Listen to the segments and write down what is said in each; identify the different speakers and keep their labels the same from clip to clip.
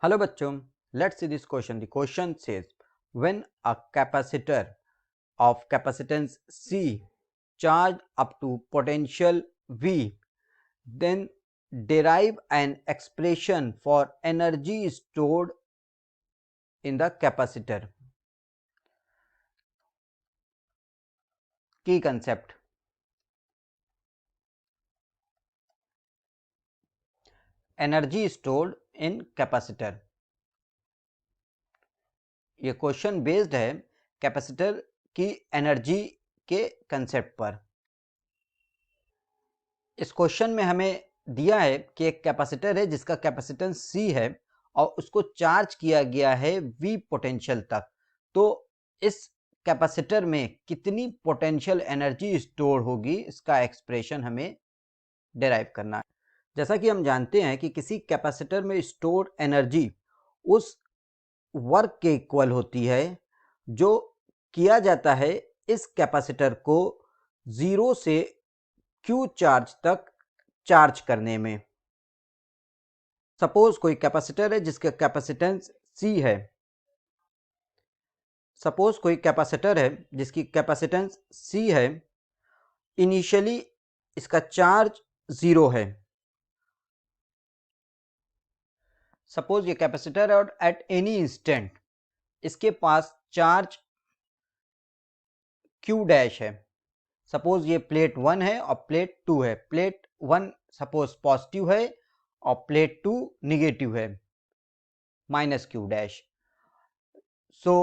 Speaker 1: Hello bachchon, let's see this question. The question says when a capacitor of capacitance C charged up to potential V, then derive an expression for energy stored in the capacitor. Key concept: energy stored in capacitor. ये question based है capacitor की energy के concept पर। इस question में हमें दिया है कि एक कैपेसिटर है जिसका कैपेसिटेंस C है और उसको चार्ज किया गया है V पोटेंशियल तक। तो इस कैपेसिटर में कितनी पोटेंशियल एनर्जी स्टोर होगी, इसका एक्सप्रेशन हमें डिराइव करना है। जैसा कि हम जानते हैं कि किसी कैपेसिटर में स्टोर एनर्जी उस वर्क के इक्वल होती है जो किया जाता है इस कैपेसिटर को 0 से Q चार्ज तक चार्ज करने में। सपोज कोई कैपेसिटर है जिसका कैपेसिटेंस C है। सपोज कोई कैपेसिटर है जिसकी कैपेसिटेंस C है। इनिशियली इसका चार्ज 0 है। सपोज ये कैपेसिटर है और एट एनी इंस्टेंट इसके पास चार्ज Q डैश है। सपोज ये प्लेट 1 है और प्लेट 2 है। प्लेट 1 सपोज पॉजिटिव है और प्लेट 2 निगेटिव है, minus Q dash. So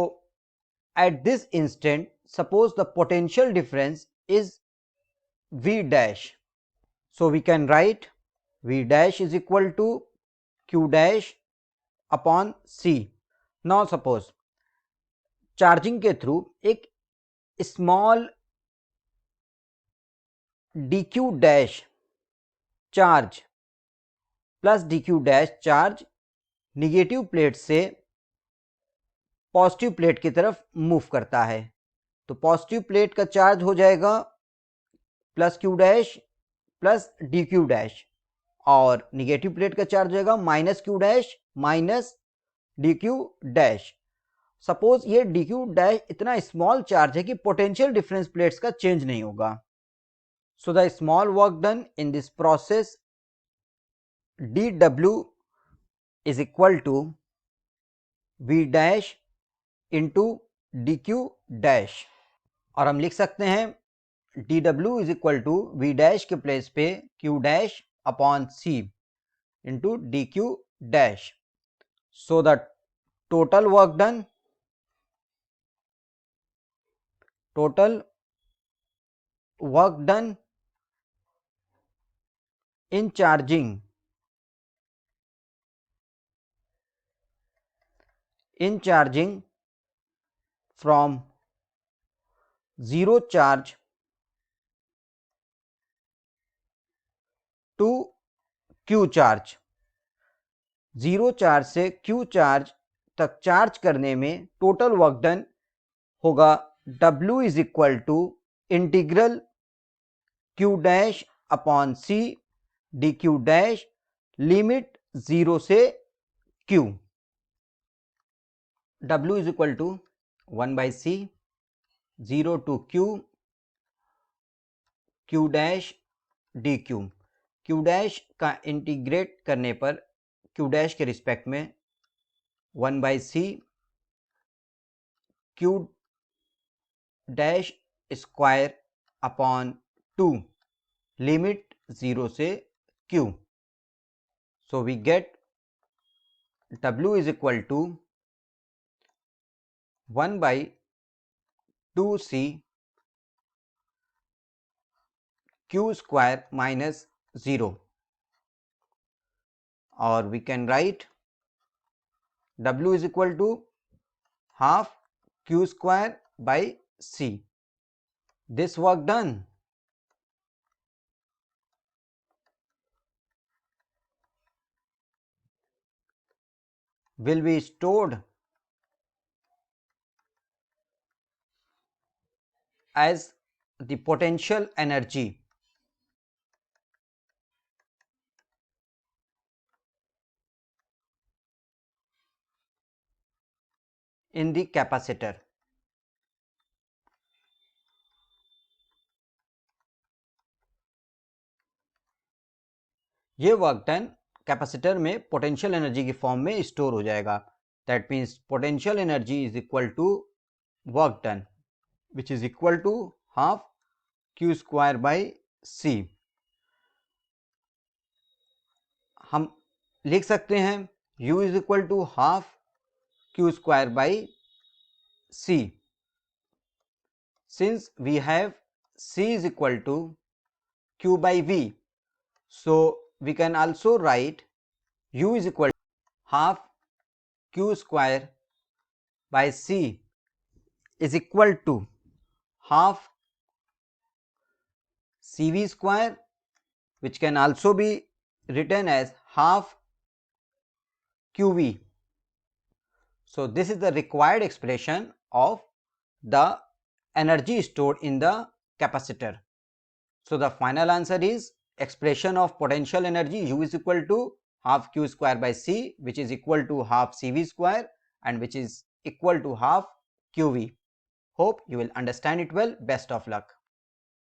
Speaker 1: at this instant, suppose the potential difference is V dash. So we can write V dash is equal to Q dash upon C. Now suppose charging के through एक small dq dash charge plus dq dash charge negative plate से positive plate की तरफ move करता है। तो positive plate का charge हो जाएगा plus Q dash plus dq dash और निगेटिव प्लेट का चार्ज हो जाएगा minus Q dash minus dq dash. Suppose ये dq डैश इतना स्मॉल चार्ज है कि पोटेंशियल डिफरेंस प्लेट्स का चेंज नहीं होगा। So the small work done in this process dw is equal to v dash into dq dash. और हम लिख सकते हैं dw is equal to v dash के प्लेस पे q dash upon c into dq dash. So the total work done in charging from 0 charge to Q charge, 0 charge से Q charge तक charge करने में टोटल वर्क डन होगा W is equal to integral Q dash upon C dQ dash limit 0 से Q। W is equal to 1 by C 0 to Q dash dQ। Q dash का integrate करने पर Q dash के respect में 1 by C Q dash square upon 2 limit 0 से Q। So we get W is equal to 1 by 2C Q square minus 0 और we can write W is equal to half Q square by C। This work done will be stored as the potential energy in the capacitor. ये work done capacitor में potential energy की form में store हो जाएगा. That means potential energy is equal to work done which is equal to half Q square by C. हम लिख सकते हैं U is equal to half Q square by C. Since we have C is equal to Q by V, so we can also write U is equal to half Q square by C is equal to half CV square, which can also be written as half QV. So this is the required expression of the energy stored in the capacitor. So the final answer is expression of potential energy U is equal to half Q square by C, which is equal to half CV square and which is equal to half QV. Hope you will understand it well. Best of luck.